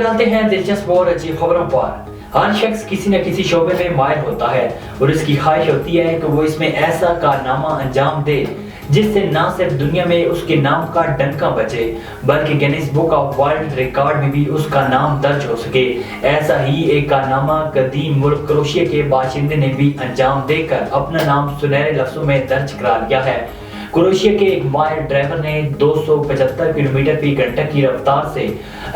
नजर आते हैं दिलचस्प और अच्छी खबरों पर। हर शख्स किसी न किसी शोबे में माहिर होता है और उसकी ख्वाहिश होती है कि वो इसमें ऐसा कारनामा अंजाम दे जिससे न सिर्फ दुनिया में उसके नाम का डंका बचे बल्कि Guinness book of world record में भी उसका नाम दर्ज हो सके। ऐसा ही एक कारनामा कदीम मुल्क क्रोएशिया के बाशिंदे ने भी अंजाम देकर अपना नाम सुनहरे लफ्जों में दर्ज करा लिया है। क्रोएशिया के एक माहिर ड्राइवर ने 275 किलोमीटर फी घंटा की रफ्तार से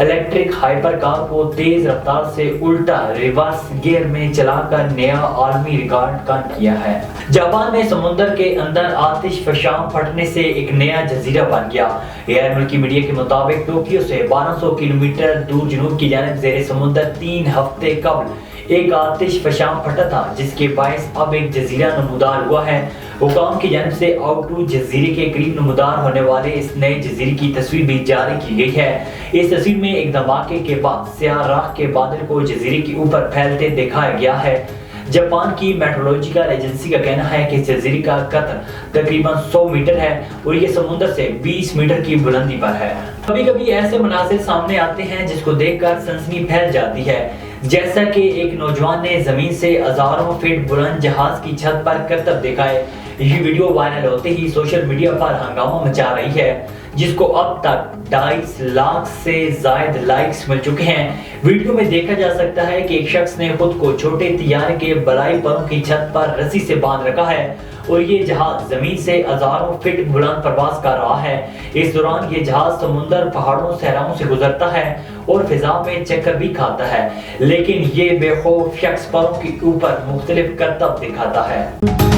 इलेक्ट्रिक हाइपर कार को तेज रफ्तार से उल्टा रिवर्स गियर में चलाकर नया आलमी रिकॉर्ड कायम किया है। जापान में समुद्र के अंदर आतिश फशां फटने से एक नया जजीरा बन गया। गैर मुल्की मीडिया के मुताबिक टोक्यो से 1200 किलोमीटर दूर जुनूब की जानिब ज़ेरे समुद्र 3 हफ्ते कबल एक आतिश फशां फटा था जिसके बायस अब एक जजीरा नमूदार हुआ है। हुकाम की जानिब से आउटू जजीरे के करीब नमूदार होने वाले इस नए जजीरे की तस्वीर भी जारी की गई है। इस तस्वीर में एक धमाके के बाद स्याह राख के बादल को जजीरे के ऊपर फैलते दिखाया गया है। जापान की मेट्रोलॉजिकल एजेंसी का कहना है कि जजीरे का कतर तकरीबन 100 मीटर है और ये समुद्र से 20 मीटर की बुलंदी पर है। कभी कभी ऐसे मनासिर सामने आते हैं जिसको देखकर सनसनी फैल जाती है, जैसा कि एक नौजवान ने जमीन से हजारों फीट बुलंद जहाज की छत पर करतब दिखाए। ये वीडियो वायरल होते ही सोशल मीडिया पर हंगामा मचा रही है जिसको अब तक 2.5 लाख से ज्यादा लाइक्स मिल चुके हैं। वीडियो में देखा जा सकता है कि एक शख्स ने खुद को छोटे तैयारे के बलाई परों की छत पर रस्सी से बांध रखा है और ये जहाज जमीन से हजारों फीट बुलंद परवाज कर रहा है। इस दौरान ये जहाज समुद्र, पहाड़ों, सहराओं से गुजरता है और फिजा में चक्कर भी खाता है, लेकिन ये बेखौफ शख्स परों के ऊपर मुख्तलिफ करतब दिखाता है।